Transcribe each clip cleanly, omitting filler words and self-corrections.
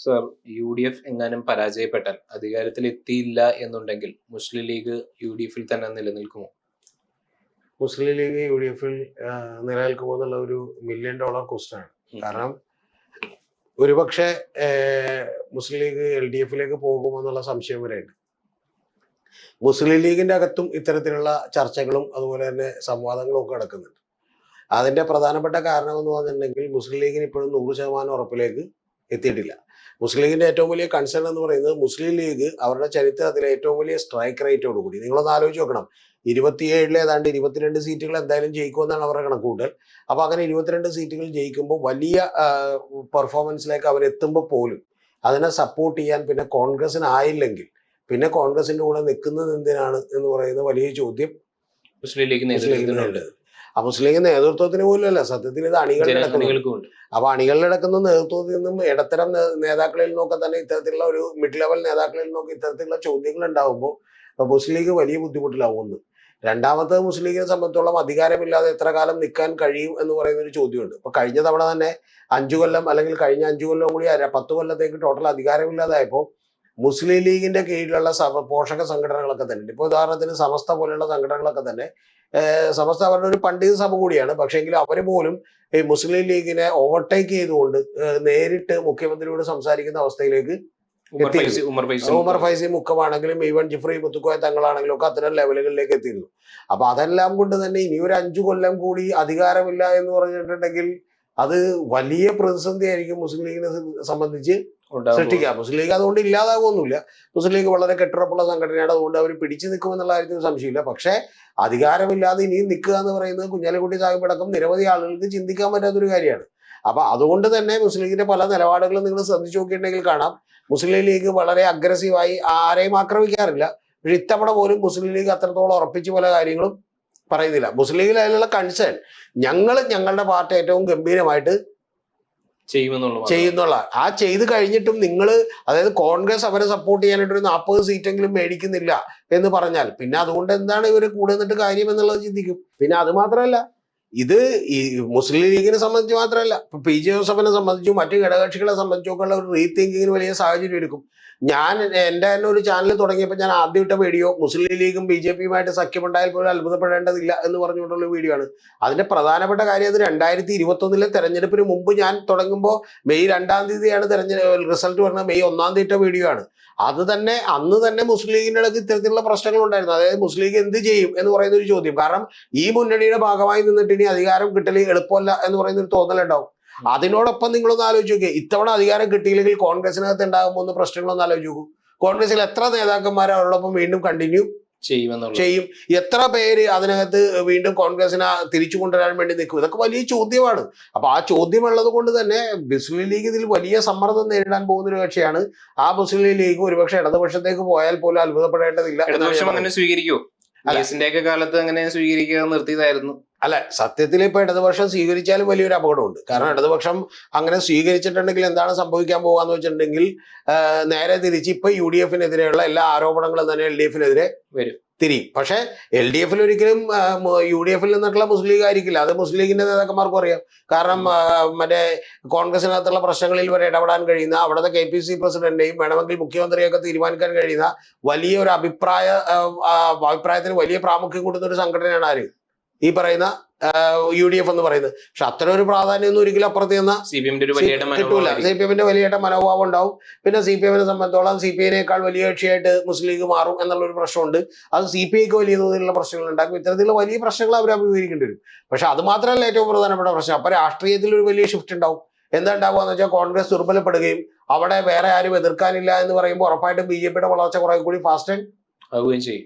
Sir, UDF എങ്ങാനും പരാജയപ്പെട്ടാൽ അധികാരത്തിൽ എത്തിയില്ല എന്നുണ്ടെങ്കിൽ മുസ്ലിം ലീഗ് UDF-ൽ തന്നെ നിലനിൽക്കുമോ? മുസ്ലിം ലീഗ് UDF-ൽ നിലനിൽക്കുമോ എന്നുള്ള ഒരു $1 മില്യൺ ക്വസ്റ്റ്യൻ ആണ്. കാരണം ഒരുപക്ഷെ മുസ്ലിം ലീഗ് LDF-ലേക്ക് പോകുമെന്നുള്ള സംശയം വരെയുണ്ട്. മുസ്ലിം ലീഗിന്റെ അകത്തും ഇത്തരത്തിലുള്ള ചർച്ചകളും അതുപോലെ തന്നെ സംവാദങ്ങളും ഒക്കെ നടക്കുന്നുണ്ട്. അതിന്റെ പ്രധാനപ്പെട്ട കാരണം എന്ന് പറഞ്ഞിട്ടുണ്ടെങ്കിൽ മുസ്ലിം ലീഗിന് ഇപ്പോഴും 100% ഉറപ്പിലേക്ക് എത്തിയിട്ടില്ല. മുസ്ലിം ലീഗിന്റെ ഏറ്റവും വലിയ കൺസേൺ എന്ന് പറയുന്നത് മുസ്ലിം ലീഗ് അവരുടെ ചരിത്രത്തിലെ ഏറ്റവും വലിയ സ്ട്രൈക്ക് റേറ്റോട് കൂടി, നിങ്ങളൊന്ന് ആലോചിച്ച് നോക്കണം, 27 ഏതാണ്ട് 22 സീറ്റുകൾ എന്തായാലും ജയിക്കുമെന്നാണ് അവരുടെ കണക്കൂട്ടൽ. അപ്പൊ അങ്ങനെ 22 സീറ്റുകൾ ജയിക്കുമ്പോൾ വലിയ പെർഫോമൻസിലേക്ക് അവരെത്തുമ്പോൾ പോലും അതിനെ സപ്പോർട്ട് ചെയ്യാൻ പിന്നെ കോൺഗ്രസിന് ആയില്ലെങ്കിൽ പിന്നെ കോൺഗ്രസിന്റെ കൂടെ നിൽക്കുന്നത് എന്തിനാണ് എന്ന് പറയുന്ന വലിയ ചോദ്യം മുസ്ലിം ലീഗിനുണ്ട്. ആ മുസ്ലിം ലീഗ് നേതൃത്വത്തിന് പോലും അല്ല, സത്യത്തിൽ ഇത് അണികളിൽ അപ്പൊ അണികളിലടക്കുന്ന നേതൃത്വത്തിൽ നിന്നും ഇടത്തരം നേതാക്കളിൽ നിന്നൊക്കെ തന്നെ ഇത്തരത്തിലുള്ള ഒരു മിഡ് ലെവൽ നേതാക്കളിൽ നിന്നൊക്കെ ഇത്തരത്തിലുള്ള ചോദ്യങ്ങൾ ഉണ്ടാകുമ്പോൾ മുസ്ലിം ലീഗ് വലിയ ബുദ്ധിമുട്ടിലാവുന്നു. രണ്ടാമത്തെ മുസ്ലിം ലീഗിനെ സംബന്ധിച്ചോളം അധികാരമില്ലാതെ എത്ര കാലം നിൽക്കാൻ കഴിയും എന്ന് പറയുന്ന ഒരു ചോദ്യമുണ്ട്. ഇപ്പൊ കഴിഞ്ഞ തവണ തന്നെ 5 കൊല്ലം അല്ലെങ്കിൽ കഴിഞ്ഞ 5 കൊല്ലം കൂടി 10 കൊല്ലത്തേക്ക് ടോട്ടൽ അധികാരമില്ലാതായപ്പോൾ മുസ്ലിം ലീഗിന്റെ കീഴിലുള്ള പോഷക സംഘടനകളൊക്കെ തന്നെ, ഇപ്പൊ ഉദാഹരണത്തിന് സമസ്ത പോലെയുള്ള സംഘടനകളൊക്കെ തന്നെ, സമസ്ത അവരുടെ ഒരു പണ്ഡിത സഭ കൂടിയാണ്, പക്ഷേങ്കിൽ അവര് പോലും ഈ മുസ്ലിം ലീഗിനെ ഓവർടേക്ക് ചെയ്തുകൊണ്ട് നേരിട്ട് മുഖ്യമന്ത്രിയോട് സംസാരിക്കുന്ന അവസ്ഥയിലേക്ക് ഉമർ ഫൈസി മുഖമാണെങ്കിലും ഈവൻ ജിഫ്രി മുത്തുക്കോയ തങ്ങളാണെങ്കിലും ഒക്കെ അത്തരം ലെവലുകളിലേക്ക് എത്തിയിരുന്നു. അപ്പൊ അതെല്ലാം കൊണ്ട് തന്നെ ഇനി ഒരു 5 കൊല്ലം കൂടി അധികാരമില്ല എന്ന് പറഞ്ഞിട്ടുണ്ടെങ്കിൽ അത് വലിയ പ്രതിസന്ധി ആയിരിക്കും മുസ്ലിം ലീഗിനെ സംബന്ധിച്ച് സൃഷ്ടിക്കാം. മുസ്ലിം ലീഗ് അതുകൊണ്ട് ഇല്ലാതാകുമൊന്നുമില്ല. മുസ്ലിം ലീഗ് വളരെ കെട്ടുറപ്പുള്ള സംഘടനയാണ്, അതുകൊണ്ട് അവർ പിടിച്ചു നിൽക്കുമെന്നുള്ള കാര്യത്തിൽ സംശയമില്ല. പക്ഷേ അധികാരമില്ലാതെ ഇനിയും നിൽക്കുക എന്ന് പറയുന്നത് കുഞ്ഞാലിക്കുട്ടി സാഹിബ് അടക്കം നിരവധി ആളുകൾക്ക് ചിന്തിക്കാൻ പറ്റാത്തൊരു കാര്യമാണ്. അപ്പൊ അതുകൊണ്ട് തന്നെ മുസ്ലിം ലീഗിന്റെ പല നിലപാടുകളും നിങ്ങൾ ശ്രദ്ധിച്ചു നോക്കിയിട്ടുണ്ടെങ്കിൽ കാണാം, മുസ്ലിം ലീഗ് വളരെ അഗ്രസീവായി ആരെയും ആക്രമിക്കാറില്ല. പക്ഷെ ഇത്തവണ പോലും മുസ്ലിം ലീഗ് അത്രത്തോളം ഉറപ്പിച്ച് പല കാര്യങ്ങളും പറയുന്നില്ല. മുസ്ലിം ലീഗിൽ അതിലുള്ള കൺസേൺ ഞങ്ങളുടെ പാർട്ടി ഏറ്റവും ഗംഭീരമായിട്ട് ചെയ്യുന്നുള്ള ആ ചെയ്ത് കഴിഞ്ഞിട്ടും നിങ്ങൾ, അതായത് കോൺഗ്രസ് അവരെ സപ്പോർട്ട് ചെയ്യാനായിട്ട് ഒരു 40 സീറ്റെങ്കിലും മേടിക്കുന്നില്ല എന്ന് പറഞ്ഞാൽ പിന്നെ അതുകൊണ്ട് എന്താണ് ഇവര് കൂടെ നിന്നിട്ട് കാര്യം എന്നുള്ളത് ചിന്തിക്കും. പിന്നെ അത് മാത്രമല്ല, ഇത് ഈ മുസ്ലിം ലീഗിനെ സംബന്ധിച്ച് മാത്രമല്ല, ഇപ്പൊ PJ ജോസഫിനെ സംബന്ധിച്ചും മറ്റു ഘടകകക്ഷികളെ സംബന്ധിച്ചൊക്കെ ഉള്ള ഒരു റീതിങ്കിങ്ങിന് വലിയ സാഹചര്യം എടുക്കും. ഞാൻ എൻ്റെ തന്നെ ഒരു ചാനൽ തുടങ്ങിയപ്പോൾ ഞാൻ ആദ്യം ഇട്ട വീഡിയോ മുസ്ലിം ലീഗും BJP-യുമായിട്ട് സഖ്യമുണ്ടായാൽ പോലും അത്ഭുതപ്പെടേണ്ടതില്ല എന്ന് പറഞ്ഞുകൊണ്ടുള്ള വീഡിയോ ആണ്. അതിന്റെ പ്രധാനപ്പെട്ട കാര്യം അത് 2021 തെരഞ്ഞെടുപ്പിന് മുമ്പ് ഞാൻ തുടങ്ങുമ്പോൾ മെയ് 2-ാം തീയതിയാണ് റിസൾട്ട് പറഞ്ഞത്, മെയ് 1-ാം തീയതി ഇട്ട വീഡിയോ ആണ്. അത് തന്നെ അന്ന് തന്നെ മുസ്ലിം ലീഗിന്റെ ഇടയ്ക്ക് ഇത്തരത്തിലുള്ള പ്രശ്നങ്ങൾ ഉണ്ടായിരുന്നു. അതായത് മുസ്ലിം ലീഗ് എന്ത് ചെയ്യും എന്ന് പറയുന്ന ഒരു ചോദ്യം. കാരണം ഈ മുന്നണിയുടെ ഭാഗമായി നിന്നിട്ട് ഇനി അധികാരം കിട്ടൽ എളുപ്പമല്ല എന്ന് പറയുന്ന ഒരു തോന്നലുണ്ടാവും. അതിനോടൊപ്പം നിങ്ങളൊന്ന് ആലോചിച്ച് നോക്കിയേ, ഇത്തവണ അധികാരം കിട്ടിയില്ലെങ്കിൽ കോൺഗ്രസിനകത്ത് ഉണ്ടാകുമ്പോൾ പ്രശ്നങ്ങളൊന്ന് ആലോചിച്ച് നോക്കൂ. കോൺഗ്രസിൽ എത്ര നേതാക്കന്മാർ അവരോടൊപ്പം വീണ്ടും കണ്ടിന്യൂ ചെയ്യും, എത്ര പേര് അതിനകത്ത് വീണ്ടും കോൺഗ്രസിനെ തിരിച്ചു കൊണ്ടുവരാൻ വേണ്ടി നിൽക്കും? ഇതൊക്കെ വലിയ ചോദ്യമാണ്. അപ്പൊ ആ ചോദ്യം ഉള്ളത് കൊണ്ട് തന്നെ മുസ്ലിം ലീഗ് ഇതിൽ വലിയ സമ്മർദ്ദം നേരിടാൻ പോകുന്ന ഒരു കക്ഷിയാണ്. ആ മുസ്ലിം ലീഗ് ഒരുപക്ഷെ ഇടതുപക്ഷത്തേക്ക് പോയാൽ പോലും അത്ഭുതപ്പെടേണ്ടതില്ല. സ്വീകരിക്കൂ കാലത്ത് അങ്ങനെ സ്വീകരിക്കുക നിർത്തിയതായിരുന്നു. അല്ല, സത്യത്തിൽ ഇപ്പൊ ഇടതുപക്ഷം സ്വീകരിച്ചാലും വലിയൊരു അപകടമുണ്ട്. കാരണം ഇടതുപക്ഷം അങ്ങനെ സ്വീകരിച്ചിട്ടുണ്ടെങ്കിൽ എന്താണ് സംഭവിക്കാൻ പോകാന്ന് വെച്ചിട്ടുണ്ടെങ്കിൽ നേരെ തിരിച്ച് ഇപ്പൊ UDF-നെതിരെയുള്ള എല്ലാ ആരോപണങ്ങളും തന്നെ LDF-നെതിരെ തിരിയും. പക്ഷെ LDF-ൽ ഒരിക്കലും UDF-ൽ നിന്നിട്ടുള്ള മുസ്ലിം ലീഗ് ആയിരിക്കില്ല. അത് മുസ്ലിം ലീഗിന്റെ നേതാക്കന്മാർക്കും അറിയാം. കാരണം മറ്റേ കോൺഗ്രസിനകത്തുള്ള പ്രശ്നങ്ങളിൽ വരെ ഇടപെടാൻ കഴിയുന്ന, അവിടുത്തെ KPC പ്രസിഡന്റെയും വേണമെങ്കിൽ മുഖ്യമന്ത്രിയൊക്കെ തീരുമാനിക്കാൻ കഴിയുന്ന വലിയ ഒരു അഭിപ്രായത്തിന് വലിയ പ്രാമുഖ്യം കൊടുക്കുന്ന ഒരു സംഘടനയാണ് ആര്? ഈ പറയുന്ന UDF എന്ന് പറയുന്നത്. പക്ഷെ അത്ര ഒരു പ്രാധാന്യമൊന്നും ഒരിക്കലും അപ്പുറത്ത് ചെന്ന കിട്ടൂല. CPM-ന്റെ വലിയ മനോഭാവം ഉണ്ടാവും. പിന്നെ CPM-നെ സംബന്ധിച്ചോളം CPI-നേക്കാൾ വലിയ കക്ഷിയായിട്ട് മുസ്ലിം ലീഗ് മാറും എന്നുള്ളൊരു പ്രശ്നമുണ്ട്. അത് CPI-ക്ക് വലിയ തോതിലുള്ള പ്രശ്നങ്ങൾ ഉണ്ടാക്കും. ഇത്തരത്തിലുള്ള വലിയ പ്രശ്നങ്ങൾ അവർ അഭിമുഖീകരിക്കേണ്ടി വരും. പക്ഷെ അത് മാത്രമല്ല ഏറ്റവും പ്രധാനപ്പെട്ട പ്രശ്നം, അപ്പൊ രാഷ്ട്രീയത്തിൽ ഒരു വലിയ ഷിഫ്റ്റ് ഉണ്ടാവും. എന്താ ഉണ്ടാവുക എന്ന് വെച്ചാൽ കോൺഗ്രസ് ദുർബലപ്പെടുകയും അവിടെ വേറെ ആരും എതിർക്കാനില്ല എന്ന് പറയുമ്പോൾ ഉറപ്പായിട്ടും BJP-യുടെ വളർച്ച കുറെ കൂടി ഫാസ്റ്റ്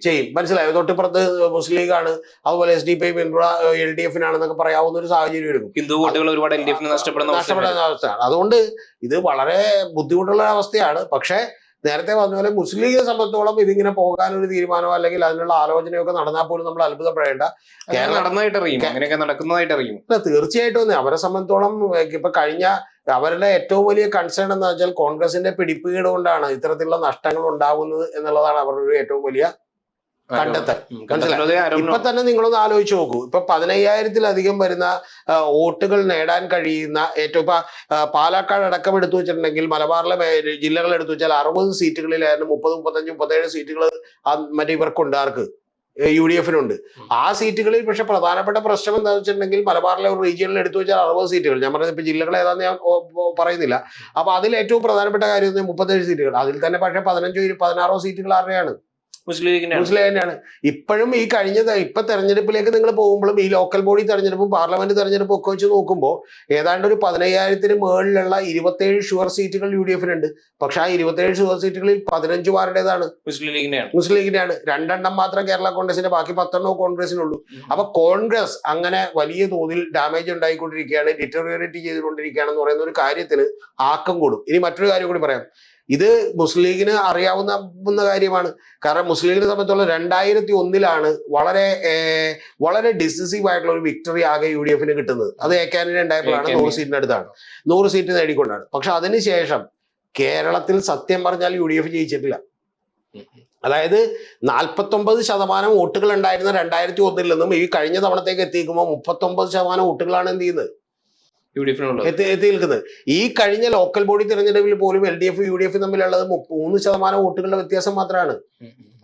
ചെയ്യും. മനസ്സിലായോ? തൊട്ടിപ്പുറത്ത് മുസ്ലിം ലീഗാണ്, അതുപോലെ SDPI LDF-നാണെന്നൊക്കെ പറയാവുന്ന ഒരു സാഹചര്യം എടുക്കും. ഹിന്ദു വോട്ടുകൾ ഒരുപാട് LDF-ന് നഷ്ടപ്പെടുന്ന അവസ്ഥയാണ്. അതുകൊണ്ട് ഇത് വളരെ ബുദ്ധിമുട്ടുള്ള അവസ്ഥയാണ്. പക്ഷേ നേരത്തെ പറഞ്ഞ പോലെ മുസ്ലിം ലീഗിനെ സംബന്ധിച്ചോളം ഇതിങ്ങനെ പോകാനൊരു തീരുമാനമോ അല്ലെങ്കിൽ അതിനുള്ള ആലോചനയൊക്കെ നടന്നാൽ പോലും നമ്മൾ അത്ഭുതപ്പെടേണ്ട. തീർച്ചയായിട്ടും അവരെ സംബന്ധിച്ചോളം ഇപ്പൊ കഴിഞ്ഞ അവരുടെ ഏറ്റവും വലിയ കൺസേൺ എന്ന് വെച്ചാൽ കോൺഗ്രസിന്റെ പിടിപ്പുകേട് കൊണ്ടാണ് ഇത്തരത്തിലുള്ള നഷ്ടങ്ങൾ ഉണ്ടാകുന്നത് എന്നുള്ളതാണ് അവരുടെ ഒരു ഏറ്റവും വലിയ കണ്ടെത്താൻ. മനസ്സിലായി? ഇപ്പൊ തന്നെ നിങ്ങളൊന്ന് ആലോചിച്ച് നോക്കൂ. ഇപ്പൊ 15,000-ലധികം വരുന്ന വോട്ടുകൾ നേടാൻ കഴിയുന്ന ഏറ്റവും ഇപ്പൊ പാലക്കാട് അടക്കം എടുത്തു വെച്ചിട്ടുണ്ടെങ്കിൽ മലബാറിലെ ജില്ലകൾ എടുത്തു വെച്ചാൽ 60 സീറ്റുകളിലായിരുന്നു 30, 35, 37 സീറ്റുകൾ മറ്റേ ഇവർക്കുണ്ട്. ആർക്ക്? UDF-നുണ്ട്. ആ സീറ്റുകളിൽ പക്ഷെ പ്രധാനപ്പെട്ട പ്രശ്നം എന്താണെന്ന് വെച്ചിട്ടുണ്ടെങ്കിൽ മലബാറിലെ ഒരു റീജിയനിൽ എടുത്തു വെച്ചാൽ 60 സീറ്റുകൾ. ഞാൻ പറഞ്ഞത് ഇപ്പൊ ജില്ലകൾ ഏതാന്ന് ഞാൻ പറയുന്നില്ല. അപ്പൊ അതിൽ ഏറ്റവും പ്രധാനപ്പെട്ട കാര്യം 37 സീറ്റുകൾ. അതിൽ തന്നെ പക്ഷെ 15, 16 സീറ്റുകൾ ആരുടെയാണ്? മുസ്ലിം ലീഗിനാണ്. ഇപ്പോഴും ഈ ഇപ്പൊ തെരഞ്ഞെടുപ്പിലേക്ക് നിങ്ങൾ പോകുമ്പോഴും ഈ ലോക്കൽ ബോഡി തെരഞ്ഞെടുപ്പും പാർലമെന്റ് തെരഞ്ഞെടുപ്പും ഒക്കെ വെച്ച് നോക്കുമ്പോൾ ഏതാണ്ട് ഒരു 15,000-ന് മുകളിലുള്ള 27 ഷുവർ സീറ്റുകൾ UDF-നുണ്ട്. പക്ഷെ ആ 27 ഷുവർ സീറ്റുകളിൽ 15 ആരുടേതാണ്? മുസ്ലിം ലീഗിനാണ്. 2 മാത്രം കേരള കോൺഗ്രസിന്റെ, ബാക്കി 10 കോൺഗ്രസിനുള്ളൂ. അപ്പൊ കോൺഗ്രസ് അങ്ങനെ വലിയ തോതിൽ ഡാമേജ് ഉണ്ടായിക്കൊണ്ടിരിക്കുകയാണ്, ഡിറ്റോറിയേറ്റ് ചെയ്തുകൊണ്ടിരിക്കുകയാണെന്ന് പറയുന്ന ഒരു കാര്യത്തിന് ആക്കം കൂടും. ഇനി മറ്റൊരു കാര്യം കൂടി പറയാം. ഇത് മുസ്ലിം ലീഗിന് അറിയാവുന്ന കാര്യമാണ്. കാരണം മുസ്ലിം ലീഗിനെ സംബന്ധിച്ചുള്ള 2001-ലാണ് വളരെ ഡിസിസീവ് ആയിട്ടുള്ള ഒരു വിക്ടറി ആകെ UDF-ന് കിട്ടുന്നത്. അത് AK ആന്റണി ഉണ്ടായപ്പോഴാണ്. 100 സീറ്റിനടുത്താണ്, 100 സീറ്റ് നേടിക്കൊണ്ടാണ്. പക്ഷെ അതിനുശേഷം കേരളത്തിൽ സത്യം പറഞ്ഞാൽ UDF ജയിച്ചിട്ടില്ല. അതായത് 49% വോട്ടുകൾ ഉണ്ടായിരുന്ന 2001-ൽ നിന്നും ഈ കഴിഞ്ഞ തവണത്തേക്ക് എത്തിക്കുമ്പോൾ 39% വോട്ടുകളാണ് എന്ത് ചെയ്യുന്നത്? എത്തി നിൽക്കുന്നത്. ഈ കഴിഞ്ഞ ലോക്കൽ ബോഡി തെരഞ്ഞെടുപ്പിൽ പോലും LDF UDF തമ്മിലുള്ളത് 3% വോട്ടുകളുടെ വ്യത്യാസം മാത്രമാണ്.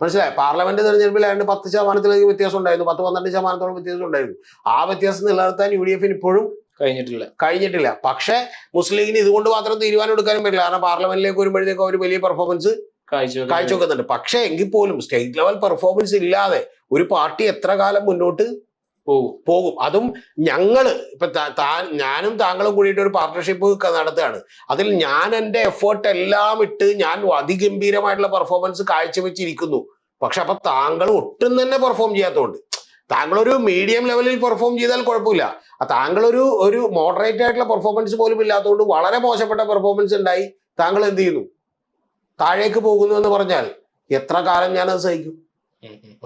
മനസ്സിലായി? പാർലമെന്റ് തെരഞ്ഞെടുപ്പിൽ ഏതാണ്ട് 10%-ത്തിലധികം വ്യത്യാസം ഉണ്ടായിരുന്നു, 10-12% വ്യത്യാസം ഉണ്ടായിരുന്നു. ആ വ്യത്യാസം നിലനിർത്താൻ UDF-ന് ഇപ്പോഴും കഴിഞ്ഞിട്ടില്ല. പക്ഷെ മുസ്ലിം ലീഗിന് ഇതുകൊണ്ട് മാത്രം തീരുമാനം എടുക്കാനും പറ്റില്ല. കാരണം പാർലമെന്റിലേക്ക് വരുമ്പോഴത്തേക്കും അവർ വലിയ പെർഫോമൻസ് കാഴ്ചവെക്കുന്നുണ്ട്. പക്ഷെ എങ്കിൽ പോലും സ്റ്റേറ്റ് ലെവൽ പെർഫോമൻസ് ഇല്ലാതെ ഒരു പാർട്ടി എത്ര കാലം മുന്നോട്ട് പോകും? അതും ഇപ്പൊ ഞാനും താങ്കളും കൂടിയിട്ട് ഒരു പാർട്ണർഷിപ്പ് നടത്തുകയാണ്. അതിൽ ഞാൻ എൻ്റെ എഫേർട്ട് എല്ലാം ഇട്ട് ഞാൻ അതിഗംഭീരമായിട്ടുള്ള പെർഫോമൻസ് കാഴ്ചവെച്ചിരിക്കുന്നു. പക്ഷെ അപ്പൊ താങ്കൾ ഒട്ടും തന്നെ പെർഫോം ചെയ്യാത്തതുകൊണ്ട്, താങ്കളൊരു മീഡിയം ലെവലിൽ പെർഫോം ചെയ്താൽ കുഴപ്പമില്ല. താങ്കളൊരു മോഡറേറ്റ് ആയിട്ടുള്ള പെർഫോമൻസ് പോലും ഇല്ലാത്തതുകൊണ്ട് വളരെ മോശപ്പെട്ട പെർഫോമൻസ് ഉണ്ടായി താങ്കൾ എന്ത് ചെയ്യുന്നു? താഴേക്ക് പോകുന്നു എന്ന് പറഞ്ഞാൽ എത്ര കാലം ഞാനത് സഹിക്കും?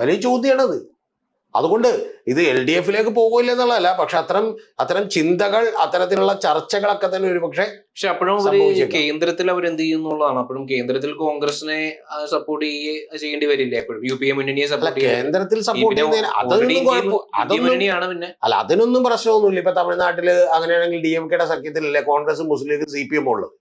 വലിയ ചോദ്യമാണത്. അതുകൊണ്ട് ഇത് LDF-ലേക്ക് പോകില്ല എന്നുള്ളതല്ല, പക്ഷെ അത്തരം ചിന്തകൾ, അത്തരത്തിലുള്ള ചർച്ചകളൊക്കെ തന്നെ ഒരു പക്ഷേ അപ്പോഴും കേന്ദ്രത്തിൽ അവർ എന്ത് ചെയ്യുന്നുള്ളതാണ്. അപ്പോഴും കേന്ദ്രത്തിൽ കോൺഗ്രസിനെ സപ്പോർട്ട് ചെയ്യേണ്ടി വരില്ല. എപ്പോഴും UPA മുന്നണിയെ സപ്പോർട്ട് കേന്ദ്രത്തിൽ സപ്പോർട്ട് ചെയ്യുന്നതിന് അതിനൊന്നും പ്രശ്നമൊന്നുമില്ല. ഇപ്പൊ തമിഴ്നാട്ടില് അങ്ങനെയാണെങ്കിൽ DMK-യുടെ സഖ്യത്തിലല്ലേ കോൺഗ്രസും മുസ്ലിം ലീഗും CPM ഉള്ളത്.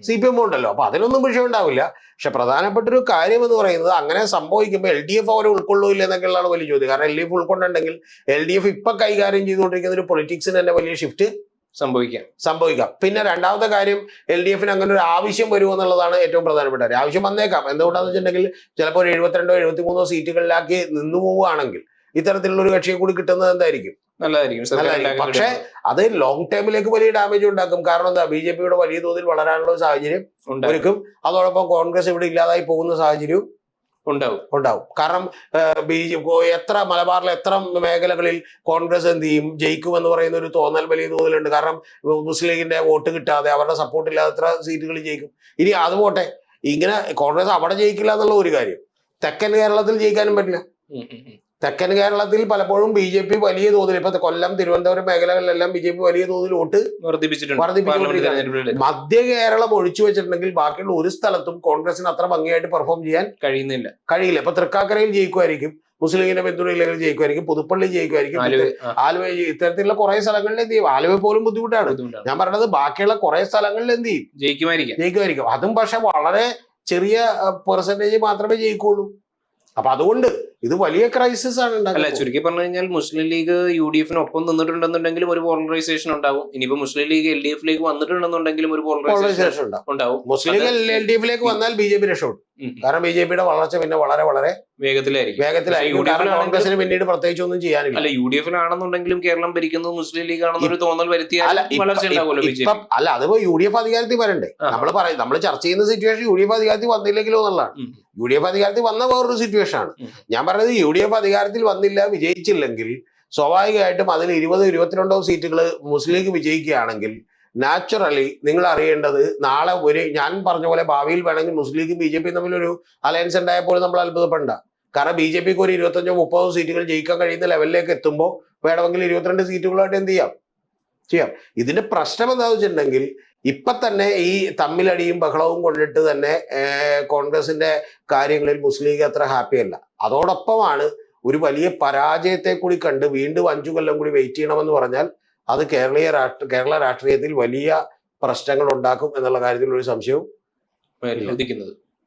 CPM ഉണ്ടല്ലോ. അപ്പൊ അതിനൊന്നും വിഷയം ഉണ്ടാവില്ല. പക്ഷെ പ്രധാനപ്പെട്ട ഒരു കാര്യം എന്ന് പറയുന്നത് അങ്ങനെ സംഭവിക്കുമ്പോൾ LDF അവരെ ഉൾക്കൊള്ളില്ല എന്നൊക്കെയുള്ളതാണ് വലിയ ചോദ്യം. കാരണം LDF ഉൾക്കൊണ്ടുണ്ടെങ്കിൽ LDF ഇപ്പൊ കൈകാര്യം ചെയ്തുകൊണ്ടിരിക്കുന്ന ഒരു പൊളിറ്റിക്സിന് തന്നെ വലിയ ഷിഫ്റ്റ് സംഭവിക്കാം. പിന്നെ രണ്ടാമത്തെ കാര്യം, LDF-ന് അങ്ങനെ ഒരു ആവശ്യം വരുമോ എന്നുള്ളതാണ് ഏറ്റവും പ്രധാനപ്പെട്ട കാര്യം. ആവശ്യം വന്നേക്കാം. എന്തുകൊണ്ടാന്ന് വെച്ചിട്ടുണ്ടെങ്കിൽ ചിലപ്പോൾ 72 73 സീറ്റുകളിലാക്കി നിന്നു പോവുകയാണെങ്കിൽ ഇത്തരത്തിലുള്ള ഒരു കക്ഷിയെ കൂടി കിട്ടുന്നത് എന്തായിരിക്കും? നല്ലതായിരിക്കും. പക്ഷെ അത് ലോങ് ടൈമിലേക്ക് വലിയ ഡാമേജ് ഉണ്ടാക്കും. കാരണം എന്താ? BJP-യുടെ വലിയ തോതിൽ വളരാനുള്ള സാഹചര്യം ഒരുക്കും. അതോടൊപ്പം കോൺഗ്രസ് ഇവിടെ ഇല്ലാതായി പോകുന്ന സാഹചര്യവും ഉണ്ടാവും. കാരണം മലബാറിലെ എത്ര മേഖലകളിൽ കോൺഗ്രസ് എന്ത് ചെയ്യും? ജയിക്കുമെന്ന് പറയുന്ന ഒരു തോന്നൽ വലിയ തോതിലുണ്ട്. കാരണം മുസ്ലിം ലീഗിന്റെ വോട്ട് കിട്ടാതെ, അവരുടെ സപ്പോർട്ട് ഇല്ലാതെ എത്ര സീറ്റുകൾ ജയിക്കും? ഇനി അത് പോട്ടെ, ഇങ്ങനെ കോൺഗ്രസ് അവിടെ ജയിക്കില്ല എന്നുള്ള ഒരു കാര്യം, തെക്കൻ കേരളത്തിൽ ജയിക്കാനും പറ്റില്ല. തെക്കൻ കേരളത്തിൽ പലപ്പോഴും BJP വലിയ തോതിൽ, ഇപ്പൊ കൊല്ലം, തിരുവനന്തപുരം മേഖലകളിലെല്ലാം BJP വലിയ തോതിൽ വോട്ട് വർദ്ധിപ്പിച്ചുകൊണ്ടിരിക്കുകയാണ്. മധ്യ കേരളം ഒഴിച്ചു വെച്ചിട്ടുണ്ടെങ്കിൽ ബാക്കിയുള്ള ഒരു സ്ഥലത്തും കോൺഗ്രസിന് അത്ര ഭംഗിയായിട്ട് പെർഫോം ചെയ്യാൻ കഴിയില്ല. ഇപ്പൊ തൃക്കാക്കരയിൽ ജയിക്കുമായിരിക്കും, മുസ്ലിം ലീഗിന്റെ പിന്തുണയില്ലെങ്കിൽ ജയിക്കുമായിരിക്കും, പുതുപ്പള്ളി ജയിക്കുമായിരിക്കും, ആലുവ, ഇത്തരത്തിലുള്ള കുറെ സ്ഥലങ്ങളിൽ എന്ത് ചെയ്യും? ആലുവ പോലും ബുദ്ധിമുട്ടാണ്. ഞാൻ പറഞ്ഞത് ബാക്കിയുള്ള കുറെ സ്ഥലങ്ങളിൽ എന്ത് ചെയ്യും? ജയിക്കുമായിരിക്കും. അതും പക്ഷെ വളരെ ചെറിയ പെർസെന്റേജ് മാത്രമേ ജയിക്കുള്ളൂ. അപ്പൊ അതുകൊണ്ട് ഇത് വലിയ ക്രൈസിസ് ആണ്. അല്ല, ചുരുക്കി പറഞ്ഞു കഴിഞ്ഞാൽ മുസ്ലിം ലീഗ് UDF-ന് ഒപ്പം നിന്നിട്ടുണ്ടെന്നുണ്ടെങ്കിലും ഒരു പോളറൈസേഷൻ ഉണ്ടാവും. ഇനിയിപ്പോ മുസ്ലിം ലീഗ് LDF-ലേക്ക് വന്നിട്ടുണ്ടെന്നുണ്ടെങ്കിലും ഒരു പോളറൈസേഷൻ ഉണ്ടാവും. മുസ്ലിം ലീഗ് LDF-ലേക്ക് വന്നാൽ BJP രക്ഷപ്പെടും. കാരണം BJP-യുടെ വളർച്ച പിന്നെ വളരെ വേഗത്തിലായിരിക്കും. കോൺഗ്രസിന് പിന്നീട് പ്രത്യേകിച്ച് ഒന്നും ചെയ്യാനില്ല. അല്ല, UDF-ലാണെന്നുണ്ടെങ്കിലും കേരളം ഭരിക്കുന്നത് മുസ്ലിം ലീഗ് ആണെന്നൊരു തോന്നൽ വരുത്തിയാൽ വളർച്ച ഉണ്ടാവുമല്ലോ. അല്ല, അതിപ്പോ UDF അധികാരത്തിൽ വരണ്ടേ? നമ്മൾ ചർച്ച ചെയ്യുന്ന സിറ്റുവേഷൻ UDF അധികാരത്തിൽ വന്നില്ലെങ്കിലോ എന്നുള്ളതാണ്. UDF അധികാരത്തിൽ വന്ന വേറൊരു സിറ്റുവേഷൻ ആണ്. ഞാൻ പറഞ്ഞത് UDF അധികാരത്തിൽ വന്നില്ല, വിജയിച്ചില്ലെങ്കിൽ സ്വാഭാവികമായിട്ടും അതിൽ 20-22 സീറ്റുകൾ മുസ്ലിം ലീഗ് വിജയിക്കുകയാണെങ്കിൽ നാച്ചുറലി നിങ്ങൾ അറിയേണ്ടത്, നാളെ ഞാൻ പറഞ്ഞ പോലെ ഭാവിയിൽ വേണമെങ്കിൽ മുസ്ലിം ലീഗും BJP തമ്മിലൊരു അലയൻസ് ഉണ്ടായപ്പോൾ നമ്മൾ അത്ഭുതപ്പെടണ്ട. കാരണം BJPക്ക് ഒരു 25-30 സീറ്റുകൾ ജയിക്കാൻ കഴിയുന്ന ലെവലിലേക്ക് എത്തുമ്പോൾ വേണമെങ്കിൽ 22 സീറ്റുകളായിട്ട് എന്ത് ചെയ്യാം. ഇതിന്റെ പ്രശ്നം എന്താണെന്ന് വെച്ചിട്ടുണ്ടെങ്കിൽ ഇപ്പൊ തന്നെ ഈ തമ്മിലടിയും ബഹളവും കൊണ്ടിട്ട് തന്നെ കോൺഗ്രസിന്റെ കാര്യങ്ങളിൽ മുസ്ലിം ലീഗ് അത്ര ഹാപ്പി അല്ല. അതോടൊപ്പമാണ് ഒരു വലിയ പരാജയത്തെ കൂടി കണ്ട് വീണ്ടും 5 കൊല്ലം കൂടി വെയിറ്റ് ചെയ്യണമെന്ന് പറഞ്ഞാൽ അത് കേരള രാഷ്ട്രീയത്തിൽ വലിയ പ്രശ്നങ്ങൾ ഉണ്ടാക്കും എന്നുള്ള കാര്യത്തിൽ ഒരു സംശയവും ഉദിക്കുന്നത്.